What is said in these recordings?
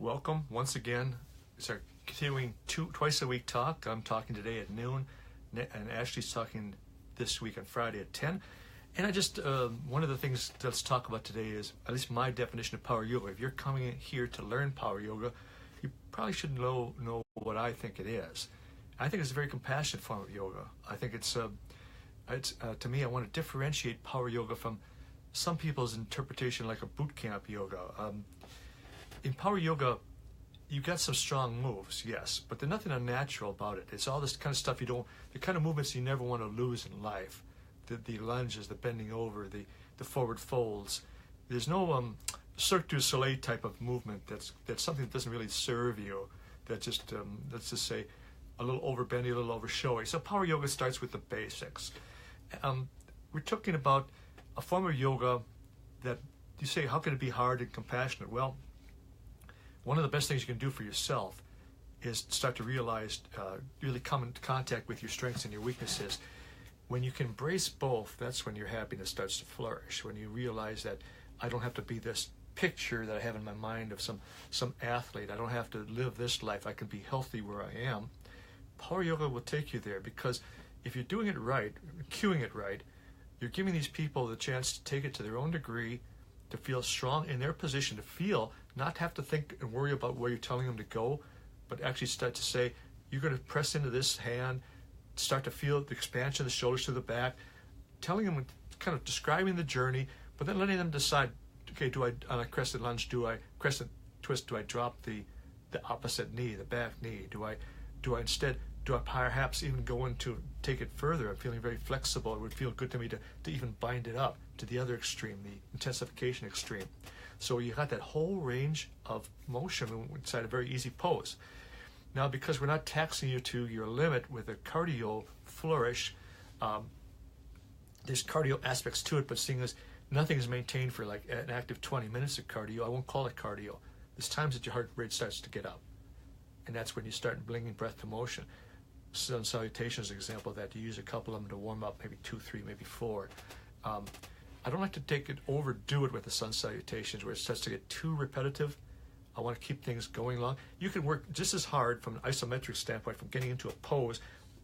Welcome once again. It's our continuing twice a week talk. I'm talking today at noon, and Ashley's talking this week on Friday at 10. And I just, one of the things let's talk about today is, at least my definition of power yoga. If you're coming in here to learn power yoga, you probably should know what I think it is. I think it's a very compassionate form of yoga. I think it's to me, I want to differentiate power yoga from some people's interpretation like a boot camp yoga. In power yoga, you got some strong moves, yes, but there's nothing unnatural about it. It's all this kind of stuff the kind of movements you never want to lose in life. The lunges, the bending over, the forward folds. There's no Cirque du Soleil type of movement that's something that doesn't really serve you. That just, let's just say, a little overbendy, a little over showy. So power yoga starts with the basics. We're talking about a form of yoga that you say, how can it be hard and compassionate? Well, one of the best things you can do for yourself is start to realize, really come into contact with your strengths and your weaknesses. When you can embrace both, that's when your happiness starts to flourish. When you realize that I don't have to be this picture that I have in my mind of some athlete. I don't have to live this life. I can be healthy where I am. Power yoga will take you there, because if you're doing it right, cueing it right, you're giving these people the chance to take it to their own degree, to feel strong in their position, to feel, not have to think and worry about where you're telling them to go, but actually start to say, you're going to press into this hand, start to feel the expansion of the shoulders to the back, telling them, kind of describing the journey, but then letting them decide, okay, on a crescent lunge, crescent twist, do I drop the opposite knee, the back knee? Do I perhaps even go into take it further? I'm feeling very flexible. It would feel good to me to even bind it up to the other extreme, the intensification extreme. So you got that whole range of motion inside a very easy pose. Now, because we're not taxing you to your limit with a cardio flourish, there's cardio aspects to it, but seeing as nothing is maintained for like an active 20 minutes of cardio, I won't call it cardio. There's times that your heart rate starts to get up, and that's when you start bringing breath to motion. Sun salutation is an example of that. You use a couple of them to warm up, maybe 2, 3, maybe 4. I don't like to overdo it with the sun salutations where it starts to get too repetitive. I want to keep things going long. You can work just as hard from an isometric standpoint, from getting into a pose,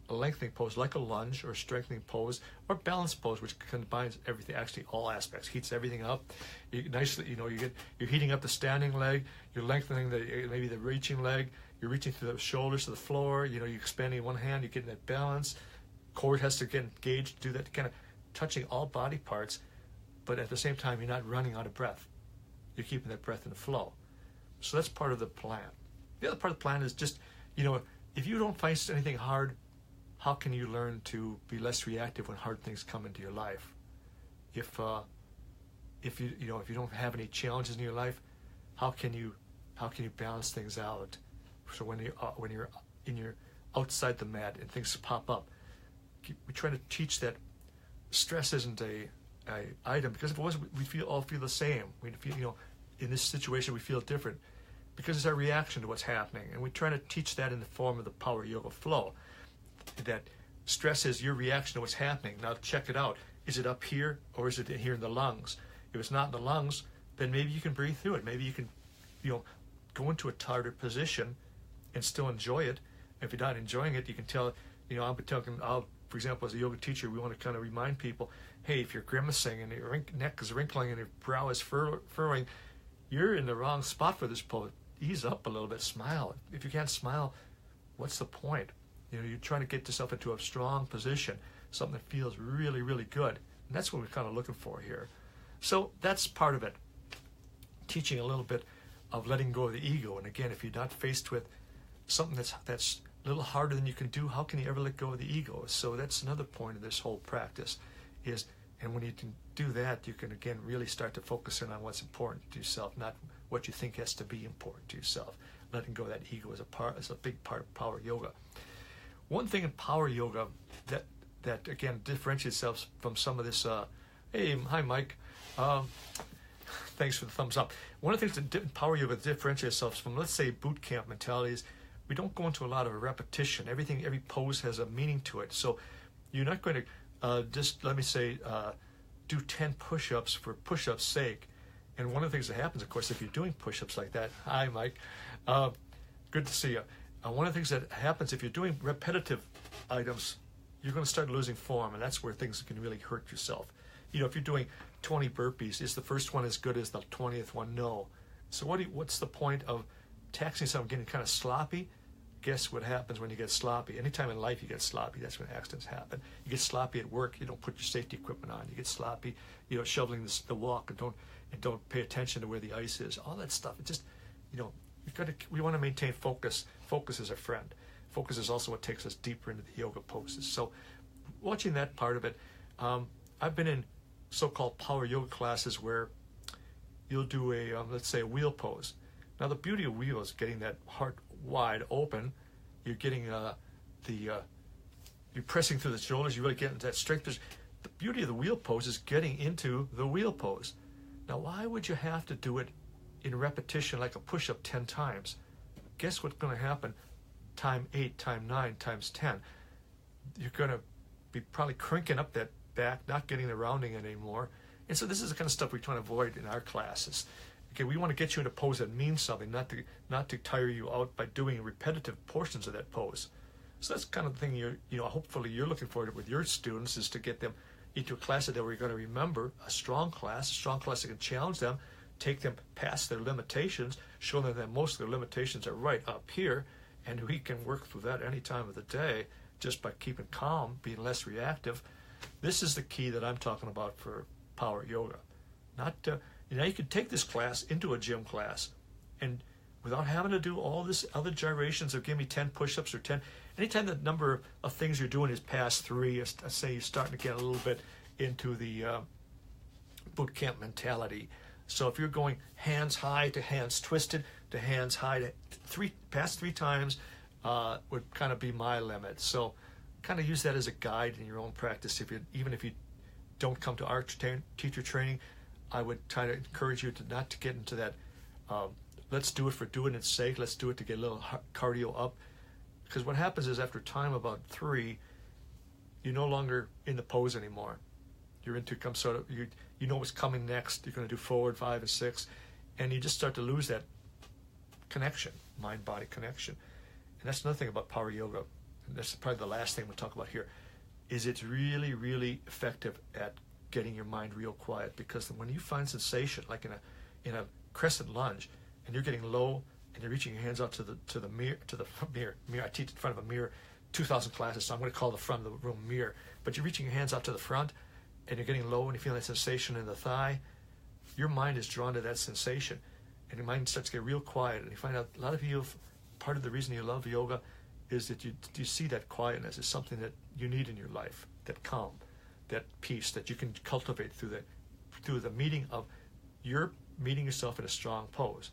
a lengthening pose like a lunge, or a strengthening pose, or balance pose, which combines everything, actually all aspects, heats everything up. You're heating up the standing leg, you're lengthening maybe the reaching leg, you're reaching through the shoulders to the floor, you're expanding one hand, you're getting that balance. Core has to get engaged to do that, kind of touching all body parts, but at the same time, you're not running out of breath. You're keeping that breath in the flow. So that's part of the plan. The other part of the plan is just, if you don't find anything hard, how can you learn to be less reactive when hard things come into your life? If you don't have any challenges in your life, how can you balance things out? So when you're outside the mat and things pop up, we try to teach that stress isn't a item, because if it was, we all feel the same. We feel, in this situation we feel different because it's our reaction to what's happening, and we try to teach that in the form of the power yoga flow. That stress is your reaction to what's happening. Now check it out. Is it up here, or is it here in the lungs? If it's not in the lungs, then maybe you can breathe through it. Maybe you can, go into a tighter position and still enjoy it. If you're not enjoying it, you can tell. For example, as a yoga teacher, we want to kind of remind people, hey, if you're grimacing and your neck is wrinkling and your brow is furrowing, you're in the wrong spot for this pose. Ease up a little bit, smile. If you can't smile, what's the point? You're trying to get yourself into a strong position, something that feels really, really good. And that's what we're kind of looking for here. So that's part of it. Teaching a little bit of letting go of the ego. And again, if you're not faced with something that's a little harder than you can do, how can you ever let go of the ego? So that's another point of this whole practice and when you can do that, you can again really start to focus in on what's important to yourself, not what you think has to be important to yourself. Letting go of that ego is a big part of power yoga. One thing in power yoga that again differentiates itself from some of this, hey, hi Mike, thanks for the thumbs up. One of the things that power yoga differentiates itself from, let's say, boot camp mentalities, we don't go into a lot of repetition. Every pose has a meaning to it. So you're not going to just, let me say, do 10 push-ups for push-ups' sake And one of the things that happens, of course, if you're doing push-ups like that, hi, Mike, good to see you. One of the things that happens if you're doing repetitive items, you're going to start losing form, and that's where things can really hurt yourself. You know, if you're doing 20 burpees, is the first one as good as the 20th one? No. So what's the point of taxing something, getting kind of sloppy? Guess what happens when you get sloppy? Anytime in life you get sloppy, that's when accidents happen. You get sloppy at work, you don't put your safety equipment on. You get sloppy, you know, shoveling the walk and don't pay attention to where the ice is. All that stuff. It just, you know, we want to maintain focus. Focus is a friend. Focus is also what takes us deeper into the yoga poses. So watching that part of it, I've been in so-called power yoga classes where you'll do a, let's say, a wheel pose. Now the beauty of wheel is getting that heart wide open. You're getting you're pressing through the shoulders. You really get into that strength. The beauty of the wheel pose is getting into the wheel pose. Now why would you have to do it in repetition like a push-up 10 times? Guess what's going to happen? Time 8, time 9, times 10. You're going to be probably cranking up that back, not getting the rounding anymore. And so this is the kind of stuff we try to avoid in our classes. Okay, we want to get you in a pose that means something, not to tire you out by doing repetitive portions of that pose. So that's kind of the thing hopefully you're looking forward to with your students, is to get them into a class that we're going to remember, a strong class that can challenge them, take them past their limitations, show them that most of their limitations are right up here, and we can work through that any time of the day just by keeping calm, being less reactive. This is the key that I'm talking about for power yoga. Not you can take this class into a gym class, and without having to do all this other gyrations of give me 10 push-ups or 10. Anytime the number of things you're doing is past 3, say you're starting to get a little bit into the boot camp mentality. So if you're going hands high to hands twisted to hands high to past 3 times would kind of be my limit. So kind of use that as a guide in your own practice. Even if you don't come to our teacher training, I would try to encourage you to not to get into that let's do it for doing its sake, let's do it to get a little cardio up. Because what happens is after time about 3, you're no longer in the pose anymore. You're into some sort of, you know what's coming next. You're going to do forward 5 and 6, and you just start to lose that connection, mind-body connection. And that's another thing about power yoga. And that's probably the last thing we'll talk about here, is it's really, really effective at getting your mind real quiet. Because when you find sensation, like in a crescent lunge, and you're getting low, and you're reaching your hands out to the mirror. I teach in front of a mirror, 2,000 classes, so I'm going to call the front of the room mirror. But you're reaching your hands out to the front, and you're getting low, and you feel that sensation in the thigh. Your mind is drawn to that sensation, and your mind starts to get real quiet. And you find out a lot of you, part of the reason you love yoga is that you see that quietness is something that you need in your life, that calm, that peace that you can cultivate through the meeting of you're meeting yourself in a strong pose.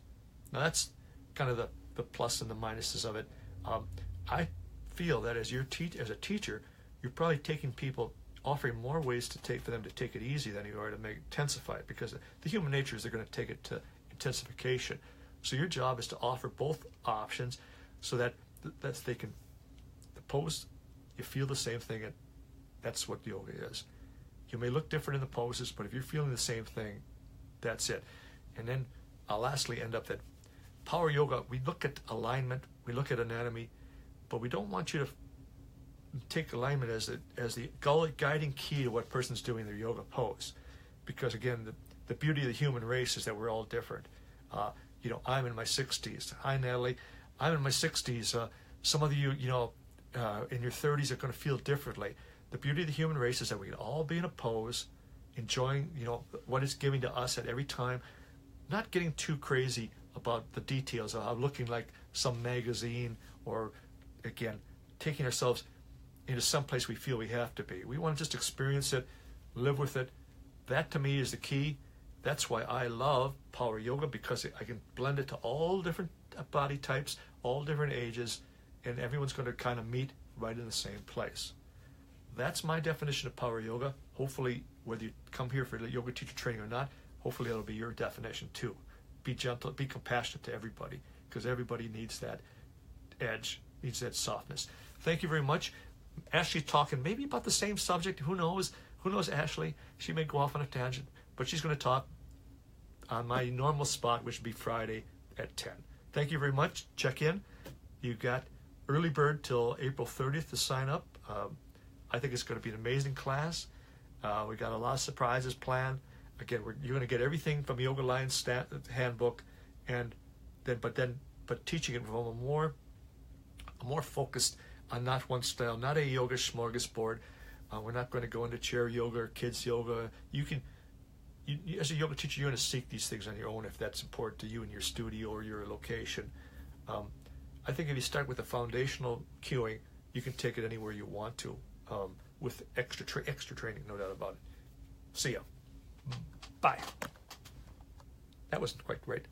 Now that's kind of the plus and the minuses of it. I feel that as a teacher, you're probably taking people, offering more ways for them to take it easy than you are to make it intensify it, because the human nature is they're going to take it to intensification. So your job is to offer both options so that they can, the pose, you feel the same thing, and that's what yoga is. You may look different in the poses, but if you're feeling the same thing, that's it. And then I'll lastly end up that power yoga, we look at alignment, we look at anatomy, but we don't want you to take alignment as the guiding key to what person's doing their yoga pose. Because again, the beauty of the human race is that we're all different. I'm in my 60s. Hi, Natalie. I'm in my 60s. Some of you, in your 30s are going to feel differently. The beauty of the human race is that we can all be in a pose, enjoying, what it's giving to us at every time, not getting too crazy about the details of looking like some magazine, or, again, taking ourselves into some place we feel we have to be. We want to just experience it, live with it. That, to me, is the key. That's why I love power yoga, because I can blend it to all different body types, all different ages, and everyone's going to kind of meet right in the same place. That's my definition of power yoga. Hopefully, whether you come here for yoga teacher training or not, hopefully that'll be your definition too. Be gentle, be compassionate to everybody, because everybody needs that edge, needs that softness. Thank you very much. Ashley's talking maybe about the same subject. Who knows? Who knows Ashley? She may go off on a tangent, but she's going to talk on my normal spot, which would be Friday at 10. Thank you very much. Check in. You got early bird till April 30th to sign up. I think it's going to be an amazing class. We got a lot of surprises planned. Again, you're going to get everything from Yoga Alliance handbook, and but teaching it from a more focused on not one style, not a yoga smorgasbord. We're not going to go into chair yoga or kids yoga. You as a yoga teacher, you're going to seek these things on your own if that's important to you in your studio or your location. I think if you start with the foundational cueing, you can take it anywhere you want to, with extra training, no doubt about it. See ya. Bye. That wasn't quite right.